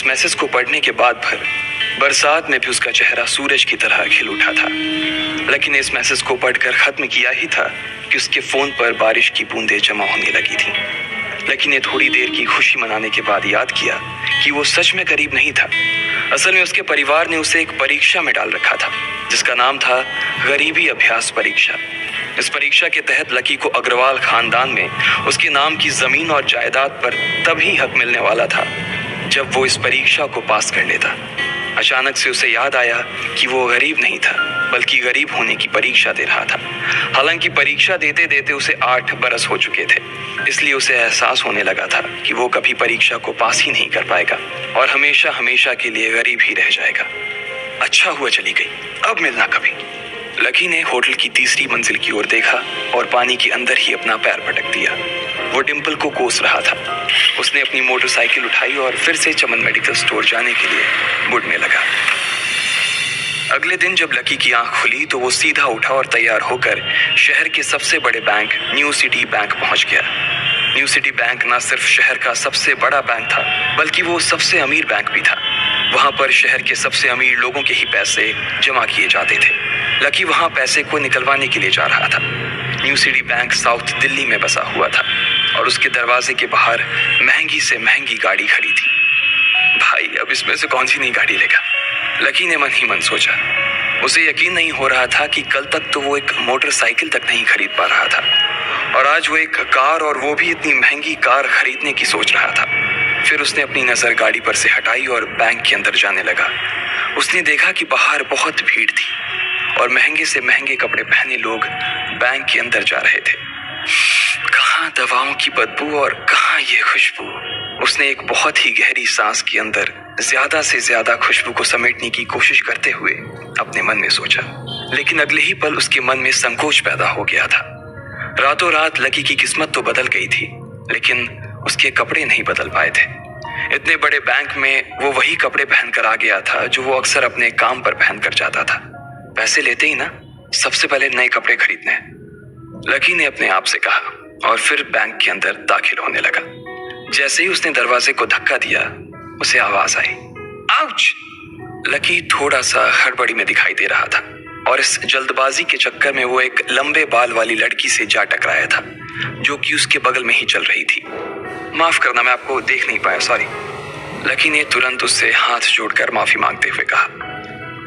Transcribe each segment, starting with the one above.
Message को पढ़ने के बाद भर बरसात में भी उसका चेहरा सूरज की तरह खिल उठा था। लकी ने इस मैसेज को पढ़कर खत्म किया ही था कि उसके फोन पर बारिश की बूंदें जमा होने लगी थी। लकी ने थोड़ी देर की खुशी मनाने के बाद याद किया कि वो सच में गरीब नहीं था। असल में उसके परिवार ने उसे एक परीक्षा में डाल रखा था जिसका नाम था गरीबी अभ्यास परीक्षा। इस परीक्षा के तहत लकी को अग्रवाल खानदान में उसके नाम की जमीन और जायदाद पर तभी हक मिलने वाला था जब वो इस परीक्षा को पास कर लेता। अचानक से उसे याद आया कि वो गरीब नहीं था बल्कि गरीब होने की परीक्षा दे रहा था। हालांकि परीक्षा देते देते उसे 8 बरस हो चुके थे, इसलिए उसे एहसास होने लगा था कि वो कभी परीक्षा को पास ही नहीं कर पाएगा और हमेशा हमेशा के लिए गरीब ही रह जाएगा। अच्छा हुआ चली गई, अब मिलना कभी। लकी ने होटल की तीसरी मंजिल की ओर देखा और पानी के अंदर ही अपना पैर पटक दिया। वो डिम्पल को कोस रहा था। उसने अपनी मोटरसाइकिल उठाई और फिर से चमन मेडिकल स्टोर जाने के लिए मुड़ने लगा। अगले दिन जब लकी की आंख खुली तो वो सीधा उठा और तैयार होकर शहर के सबसे बड़े बैंक न्यू सिटी बैंक पहुंच गया। न्यू सिटी बैंक न सिर्फ शहर का सबसे बड़ा बैंक था बल्कि वो सबसे अमीर बैंक भी था। वहां पर शहर के सबसे अमीर लोगों के ही पैसे जमा किए जाते थे। लकी वहां पैसे को निकलवाने के लिए जा रहा था। New city bank south Delhi में बसा हुआ था और उसके दरवाजे के बाहर महंगी से महंगी गाड़ी खड़ी थी। भाई, अब इसमें से कौन सी नई गाड़ी लेगा, लकी ने मन ही मन सोचा। उसे यकीन नहीं हो रहा था कि कल तक तो वो एक मोटरसाइकिल तक नहीं खरीद पा रहा था और आज वो एक कार, और वो भी इतनी महंगी कार खरीदने की सोच रहा था। फिर उसने अपनी नजर गाड़ी पर से हटाई और बैंक के अंदर जाने लगा। उसने देखा कि बाहर बहुत भीड़ थी और महंगे से महंगे कपड़े पहने लोग बैंक के अंदर जा रहे थे। कहाँ दवाओं की बदबू और कहाँ ये खुशबू। उसने एक बहुत ही गहरी सांस के अंदर ज्यादा से ज्यादा खुशबू को समेटने की कोशिश करते हुए अपने मन में सोचा, लेकिन अगले ही पल उसके मन में संकोच पैदा हो गया था। रातों रात लकी की किस्मत तो बदल गई थी, लेकिन उसके कपड़े नहीं बदल पाए थे। इतने बड़े बैंक में वो वही कपड़े पहनकर आ गया था जो वो अक्सर अपने काम पर पहनकर जाता था। पैसे लेते ही ना सबसे पहले नए कपड़े खरीदने हैं, लकी ने अपने आप से कहा और फिर बैंक के अंदर दाखिल होने लगा। जैसे ही उसने दरवाजे को धक्का दिया उसे आवाज आई, आउच! लकी थोड़ा सा हड़बड़ी में दिखाई दे रहा था और इस जल्दबाजी के चक्कर में वो एक लंबे बाल वाली लड़की से जा टकराया था जो कि उसके बगल में ही चल रही थी। माफ करना, मैं आपको देख नहीं पाया, सॉरी। लकी ने तुरंत उससे हाथ जोड़कर माफी मांगते हुए कहा।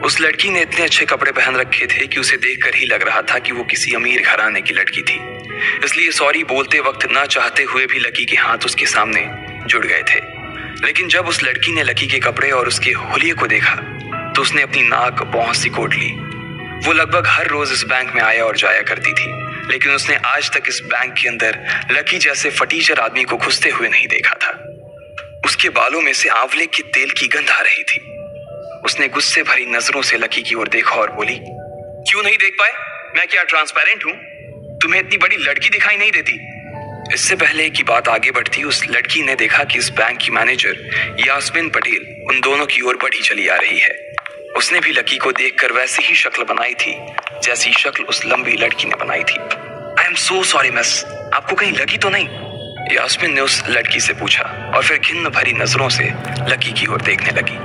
उस लड़की ने इतने अच्छे कपड़े पहन रखे थे कि उसे देखकर ही लग रहा था कि वो किसी अमीर घराने की लड़की थी, इसलिए सॉरी बोलते वक्त ना चाहते हुए भी लकी के हाथ उसके सामने जुड़ गए थे। लेकिन जब उस लड़की ने लकी के कपड़े और उसके हुलिये को देखा तो उसने अपनी नाक भौं सिकोड़ ली। वो लगभग हर रोज इस बैंक में आया और जाया करती थी, लेकिन उसने आज तक इस बैंक के अंदर लकी जैसे फटीचर आदमी को घुसते हुए नहीं देखा था। उसके बालों में से आंवले के तेल की गंध आ रही थी। उसने गुस्से भरी नजरों से लकी की ओर देखा और बोली, क्यों नहीं देख पाए? मैं क्या ट्रांसपेरेंट हूं? तुम्हें इतनी बड़ी लड़की दिखाई नहीं देती? इससे पहले कि बात आगे बढ़ती, उस लड़की ने देखा कि इस बैंक की मैनेजर यास्मीन पटेल उन दोनों की ओर बढ़ी चली आ रही है। उसने भी लकी को देखकर वैसी ही शक्ल बनाई थी जैसी शक्ल उस लंबी लड़की ने बनाई थी। I am so sorry miss, आपको कहीं लगी तो नहीं? यास्मीन ने उस लड़की से पूछा और फिर घिन्न भरी नजरों से लकी की ओर देखने लगी।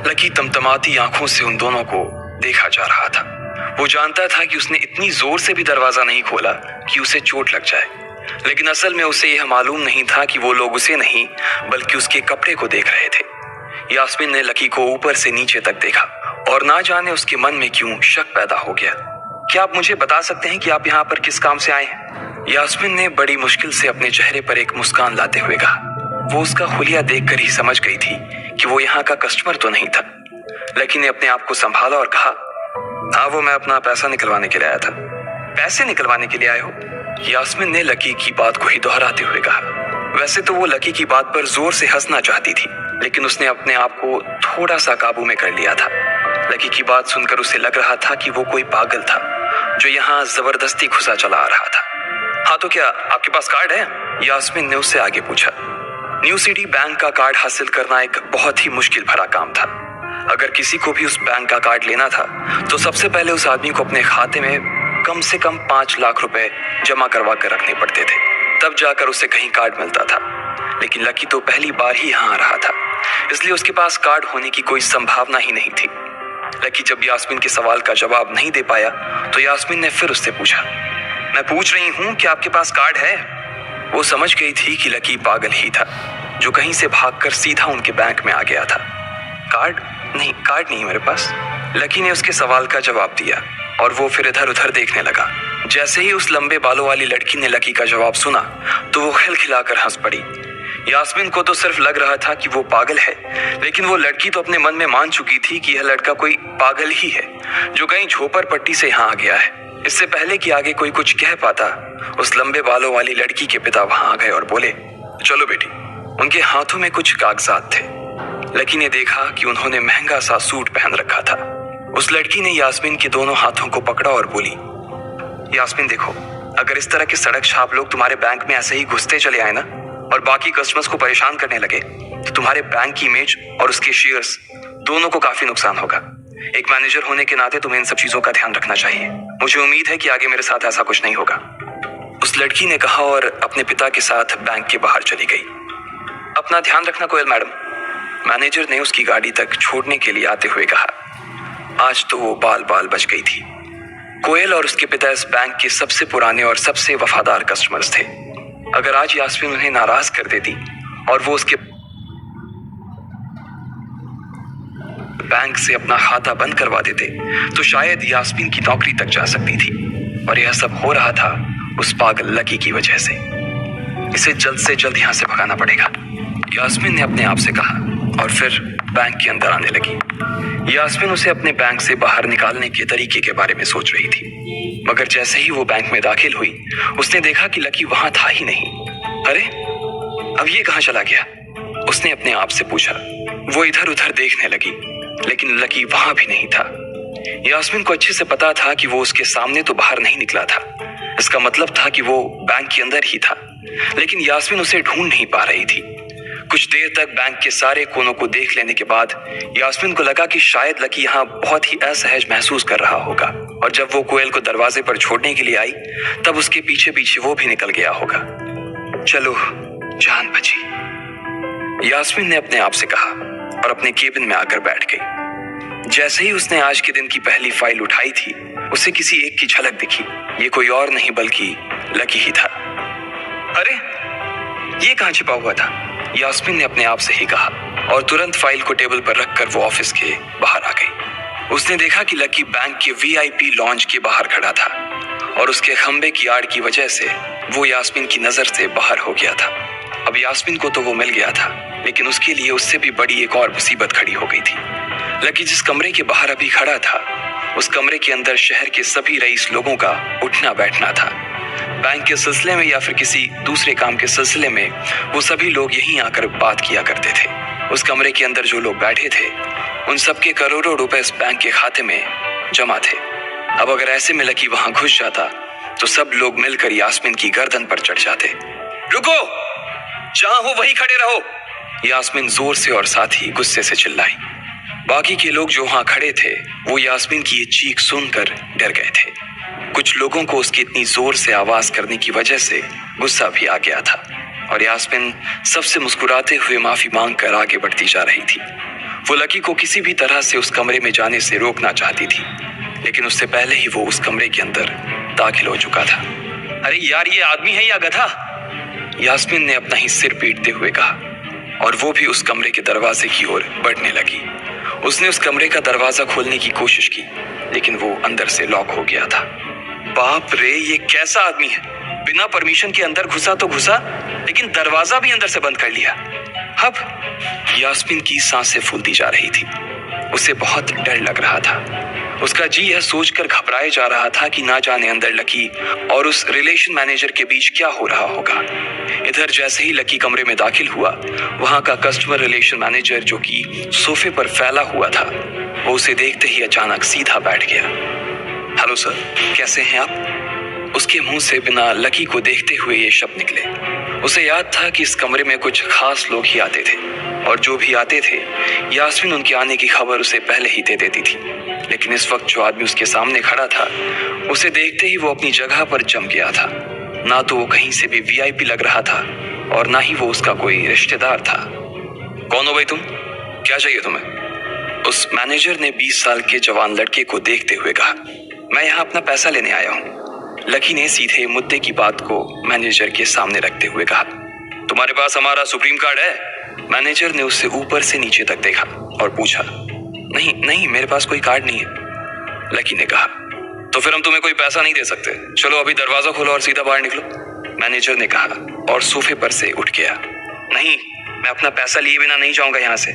लकी तमतमाती आंखों से उन दोनों को देखा जा रहा था। वो जानता था कि उसने इतनी जोर से भी दरवाजा नहीं खोला कि उसे चोट लग जाए, लेकिन असल में उसे यह मालूम नहीं था कि वो लोग उसे नहीं बल्कि उसके कपड़े को देख रहे थे। यास्मीन ने लकी को ऊपर से नीचे तक देखा और ना जाने उसके मन में क्यों शक पैदा हो गया। क्या आप मुझे बता सकते हैं कि आप यहाँ पर किस काम से आए हैं? यास्मीन ने बड़ी मुश्किल से अपने चेहरे पर एक मुस्कान लाते हुए कहा। वो उसका हुलिया देखकर ही समझ गई थी कि वो यहाँ का कस्टमर तो नहीं था। लकी ने अपने आप को संभाला और कहा, हाँ, वो मैं अपना पैसा निकलवाने के लिए आया था। पैसे निकलवाने के लिए आए हो? यास्मीन ने लकी की बात को ही दोहराते हुए कहा। वैसे तो वो लकी की बात पर जोर से हंसना चाहती थी, लेकिन उसने अपने आप को थोड़ा सा काबू में कर लिया था। लकी की बात सुनकर उसे लग रहा था कि वो कोई पागल था जो यहाँ जबरदस्ती घुसा चला आ रहा था। हाँ, तो क्या आपके पास कार्ड है? यास्मीन ने उससे आगे पूछा। न्यू सिटी बैंक का कार्ड हासिल करना एक बहुत ही मुश्किल भरा काम था। अगर किसी को भी उस बैंक का कार्ड लेना था तो सबसे पहले उस आदमी को अपने खाते में कम से कम 5 लाख रुपए जमा करवा कर रखने पड़ते थे, तब जाकर उसे कहीं कार्ड मिलता था। लेकिन लकी तो पहली बार ही यहाँ आ रहा था, इसलिए उसके पास कार्ड होने की कोई संभावना ही नहीं थी। लकी जब यास्मीन के सवाल का जवाब नहीं दे पाया तो यास्मीन ने फिर उससे पूछा, मैं पूछ रही हूँ कि आपके पास कार्ड है? वो समझ गई थी कि लकी पागल ही था जो कहीं से भागकर सीधा उनके बैंक में आ गया था। कार्ड नहीं मेरे पास, लकी ने उसके सवाल का जवाब दिया और वो फिर इधर उधर देखने लगा। जैसे ही उस लंबे बालों वाली लड़की ने लकी का जवाब सुना तो वो खिलखिलाकर हंस पड़ी। यास्मीन को तो सिर्फ लग रहा था कि वो पागल है, लेकिन वो लड़की तो अपने मन में मान चुकी थी कि यह लड़का कोई पागल ही है जो कहीं झोपड़पट्टी से यहाँ आ गया है। इससे पहले कि आगे कोई कुछ कह पाता, उस लंबे बालों वाली लड़की के पिता वहां आ गए और बोले, चलो बेटी। उनके हाथों में कुछ कागजात थे। लकी ने देखा कि उन्होंने महंगा सा सूट पहन रखा था। उस लड़की ने यास्मीन के दोनों हाथों को पकड़ा और बोली, यास्मीन देखो, अगर इस तरह के सड़क छाप लोग तुम्हारे बैंक में ऐसे ही घुसते चले आए ना और बाकी कस्टमर्स को परेशान करने लगे तो तुम्हारे बैंक की इमेज और उसके शेयर्स दोनों को काफी नुकसान होगा। एक मैनेजर होने के नाते तुम्हें इन सब चीजों का ध्यान रखना चाहिए। मुझे उम्मीद है कि आगे मेरे साथ ऐसा कुछ नहीं होगा। उस लड़की ने कहा और अपने पिता के साथ बैंक के बाहर चली गई। अपना ध्यान रखना कोयल मैडम, मैनेजर ने उसकी गाड़ी तक छोड़ने के लिए आते हुए कहा। आज तो वो बाल बाल बच गई थी। कोयल और उसके पिता इस बैंक के सबसे पुराने और सबसे वफादार कस्टमर्स थे। अगर आज यास्मीन उन्हें नाराज कर देती और वो उसके बैंक से अपना खाता बंद करवा देते तो शायद यास्मीन की नौकरी तक जा सकती थी। और यह सब हो रहा था उस पागल लकी की वजह से। इसे जल्द से जल्द यहाँ से भगाना पड़ेगा, यास्मीन ने अपने आप से कहा और फिर बैंक के अंदर आने लगी। यास्मीन उसे अपने बैंक से बाहर निकालने के तरीके के बारे में सोच रही थी, मगर जैसे ही वो बैंक में दाखिल हुई उसने देखा कि लकी वहां था ही नहीं। अरे अब ये कहाँ चला गया? उसने अपने आप से पूछा। वो इधर उधर देखने लगी लेकिन लकी वहां भी नहीं था। यास्मीन को अच्छे से पता था कि वो उसके सामने तो बाहर नहीं निकला था। इसका मतलब था कि वो बैंक के अंदर ही था, लेकिन यास्मीन उसे ढूंढ नहीं पा रही थी। कुछ देर तक बैंक के सारे कोनों को देख लेने के बाद यास्मीन को लगा कि शायद लकी यहाँ बहुत ही असहज महसूस कर रहा होगा और जब वो कोयल को दरवाजे पर छोड़ने के लिए आई तब उसके पीछे पीछे वो भी निकल गया होगा। चलो जान बची, यास्मीन ने अपने आप से कहा और अपने केबिन में आकर बैठ गई। जैसे ही उसने आज के दिन की पहली फाइल उठाई थी उसे किसी एक की झलक दिखी। ये कोई और नहीं बल्कि लकी ही था। अरे ये कहाँ छिपा हुआ था? यास्मीन ने अपने आप से ही कहा और तुरंत फाइल को टेबल पर रखकर वो ऑफिस के बाहर आ गई। उसने देखा कि लकी बैंक के वीआईपी लॉन्ज के बाहर खड़ा था और उसके खंबे की आड़ की वजह से वो यास्मीन की नजर से बाहर हो गया था। अब यास्मीन को तो वो मिल गया था, लेकिन उसके लिए उससे भी बड़ी एक और मुसीबत खड़ी हो गई थी। लकी जिस कमरे के बाहर अभी खड़ा था उस कमरे के अंदर शहर के सभी रईस लोगों का उठना बैठना था। बैंक के सिलसिले में या फिर किसी दूसरे काम के सिलसिले में वो सभी लोग यहीं आकर बात किया करते थे। उस कमरे के अंदर जो लोग बैठे थे उन सबके करोड़ों रुपए इस बैंक के खाते में जमा थे। अब अगर ऐसे में लकी वहां घुस जाता तो सब लोग मिलकर यास्मीन की गर्दन पर चढ़ जाते। रुको, जहां हो वहीं खड़े रहो, यास्मीन जोर से और साथ ही गुस्से से चिल्लाई। बाकी के लोग जो वहां खड़े थे वो यास्मीन की ये चीख सुनकर डर गए थे। कुछ लोगों को उसकी इतनी जोर से आवाज करने की वजह से गुस्सा भी आ गया था और यास्मीन सबसे मुस्कुराते हुए माफी मांगकर आगे बढ़ती जा रही थी। वो लकी को किसी भी तरह से उस कमरे में जाने से रोकना चाहती थी, लेकिन उससे पहले ही वो उस कमरे के अंदर दाखिल हो चुका था। अरे यार, ये आदमी है या गधा? यास्मीन ने अपना ही सिर पीटते हुए कहा और वो भी उस कमरे के दरवाजे की ओर बढ़ने लगी। उसने उस कमरे का दरवाजा खोलने की कोशिश की, लेकिन वो अंदर से लॉक हो गया था। बाप रे, ये कैसा आदमी है? बिना परमिशन के अंदर घुसा तो घुसा, लेकिन दरवाजा भी अंदर से बंद कर लिया। अब यास्मीन की सांसें फूलती जा रही थी। उसे बहुत डर लग रहा था। उसका जी यह सोचकर घबराए जा रहा था कि ना जाने अंदर लकी और उस रिलेशन मैनेजर के बीच क्या हो रहा होगा। इधर जैसे ही लकी कमरे में दाखिल हुआ, वहां का कस्टमर रिलेशन मैनेजर जो कि सोफे पर फैला हुआ था, वो उसे देखते ही अचानक सीधा बैठ गया। हेलो सर, कैसे हैं आप? उसके मुंह से बिना लकी को देखते हुए ये शब्द निकले। उसे याद था कि इस कमरे में कुछ खास लोग ही आते थे और जो भी आते थे यास्मीन उनके आने की खबर उसे पहले ही दे देती थी। लेकिन इस वक्त जो आदमी उसके सामने खड़ा था, उसे देखते ही वो अपनी जगह पर जम गया था। ना तो वो कहीं से भी वीआईपी लग रहा था और ना ही वो उसका कोई रिश्तेदार था। कौन हो भाई तुम? क्या चाहिए तुम्हें? उस मैनेजर ने 20 साल के जवान लड़के को देखते हुए कहा। मैं यहाँ अपना पैसा लेने आया हूँ। लकी ने सीधे मुद्दे की बात को मैनेजर के सामने रखते हुए कहा। तुम्हारे पास हमारा सुप्रीम कार्ड है? मैनेजर ने उससे ऊपर से नीचे तक देखा और पूछा। नहीं नहीं, मेरे पास कोई कार्ड नहीं है, लकी ने कहा। तो फिर हम तुम्हें कोई पैसा नहीं दे सकते। चलो अभी दरवाजा खोलो और सीधा बाहर निकलो, मैनेजर ने कहा और सोफे पर से उठ गया। नहीं, मैं अपना पैसा लिए बिना नहीं जाऊंगा यहाँ से,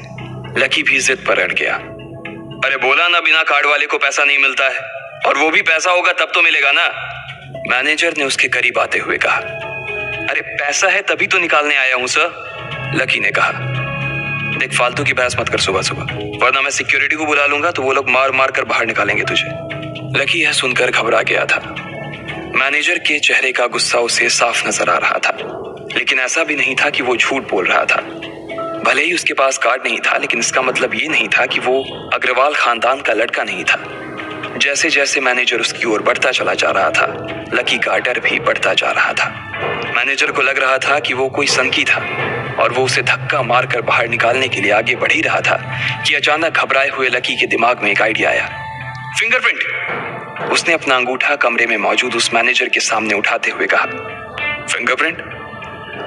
लकी भी जिद पर अड़ गया। अरे बोला ना, बिना कार्ड वाले को पैसा नहीं मिलता है, और वो भी पैसा होगा तब तो मिलेगा ना, मैनेजर ने उसके करीब आते हुए कहा। अरे पैसा है तभी तो निकालने आया हूं सर, लकी ने कहा। देख, फालतू की बहस मत कर सुबह सुबह, वरना मैं सिक्योरिटी को बुला लूंगा तो वो लोग मार मार कर बाहर निकालेंगे तुझे। लकी यह सुनकर घबरा गया था। मैनेजर के चेहरे का गुस्सा उसे साफ नजर आ रहा था, लेकिन ऐसा भी नहीं था कि वो झूठ बोल रहा था। भले ही उसके पास कार्ड नहीं था, लेकिन इसका मतलब ये नहीं था कि वो अग्रवाल खानदान का लड़का नहीं था। जैसे जैसे मैनेजर उसकी ओर बढ़ता चला जा रहा था, लकी का डर भी बढ़ता जा रहा था। मैनेजर को लग रहा था कि वो कोई संकी था और वो उसे धक्का मारकर बाहर निकालने के लिए आगे बढ़ ही रहा था कि अचानक घबराए हुए लकी के दिमाग में एक आइडिया आया। फिंगरप्रिंट! उसने अपना अंगूठा कमरे में मौजूद उस मैनेजर के सामने उठाते हुए कहा। फिंगरप्रिंट?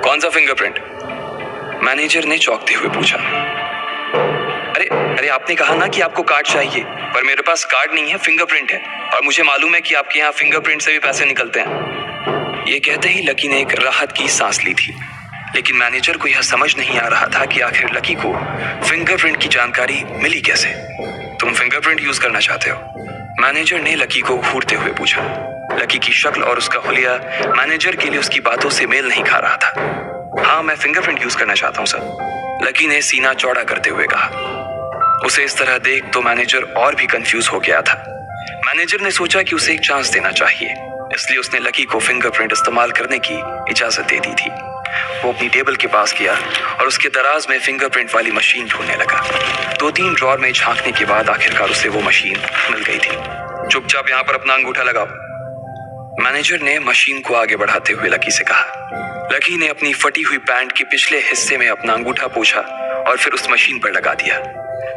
कौन सा फिंगरप्रिंट? मैनेजर ने चौंकते हुए पूछा। अरे अरे, आपने कहा ना कि आपको कार्ड चाहिए, पर मेरे पास कार्ड नहीं है, फिंगरप्रिंट है, और मुझे मालूम है कि आपके यहाँ फिंगरप्रिंट से भी पैसे निकलते हैं। ये कहते ही लकी ने एक राहत की सांस ली थी, लेकिन मैनेजर को यह समझ नहीं आ रहा था कि आखिर लकी को फिंगरप्रिंट की जानकारी मिली कैसे। तुम फिंगरप्रिंट यूज करना चाहते हो? मैनेजर ने लकी को घूरते हुए पूछा। लकी की शक्ल और उसका हुलिया मैनेजर के लिए उसकी बातों से मेल नहीं खा रहा था। हाँ, मैं फिंगरप्रिंट यूज करना चाहता हूँ सर, लकी ने सीना चौड़ा करते हुए कहा। उसे इस तरह देख तो मैनेजर और भी कंफ्यूज हो गया था। मैनेजर ने सोचा कि उसे एक चांस देना चाहिए, इसलिए उसने लकी को फिंगरप्रिंट इस्तेमाल करने की इजाजत दे दी थी। वो अपनी टेबल के पास गया और उसके दराज में फिंगरप्रिंट वाली मशीन ढूंढने लगा। 2-3 ड्रॉर में झांकने के बाद आखिरकार उसे वो मशीन मिल गई थी। चुपचाप यहाँ पर अपना अंगूठा लगाओ, मैनेजर ने मशीन को आगे बढ़ाते हुए लकी से कहा। लकी ने अपनी फटी हुई पैंट के पिछले हिस्से में अपना अंगूठा पोंछा और फिर उस मशीन पर लगा दिया।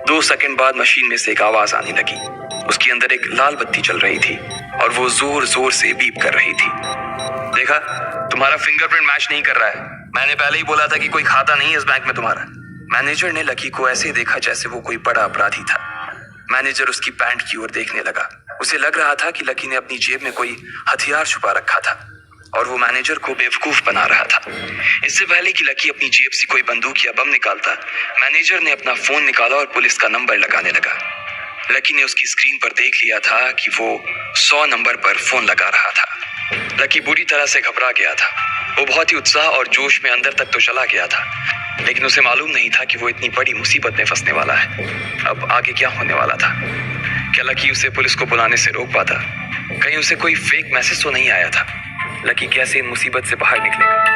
2 सेकंड बाद मशीन में से एक आवाज आने लगी। उसके अंदर एक लाल बत्ती चल रही थी और वो जोर जोर से बीप कर रही थी। देखा, तुम्हारा फिंगरप्रिंट मैच नहीं कर रहा है। मैंने पहले ही बोला था कि कोई खाता नहीं है इस बैंक में तुम्हारा। मैनेजर ने लकी को ऐसे देखा जैसे वो कोई बड़ा अपराधी था। मैनेजर उसकी पैंट की ओर देखने लगा। उसे लग रहा था कि लकी ने अपनी जेब में कोई हथियार छुपा रखा था और वो मैनेजर को बेवकूफ बना रहा था। इससे पहले कि लकी अपनी जेब से कोई बंदूक या बम निकालता, मैनेजर ने अपना फोन निकाला और पुलिस का नंबर लगाने लगा। लकी ने उसकी स्क्रीन पर देख लिया था कि वो 100 नंबर पर फोन लगा रहा था। लकी बुरी तरह से घबरा गया था। वो बहुत ही उत्साह और जोश में अंदर तक तो चला गया था, लेकिन उसे मालूम नहीं था कि वो इतनी बड़ी मुसीबत में फंसने वाला है। अब आगे क्या होने वाला था? क्या लकी उसे पुलिस को बुलाने से रोक पाता? कहीं उसे कोई फेक मैसेज तो नहीं आया था? लकी कैसे इन मुसीबत से बाहर निकलेगा?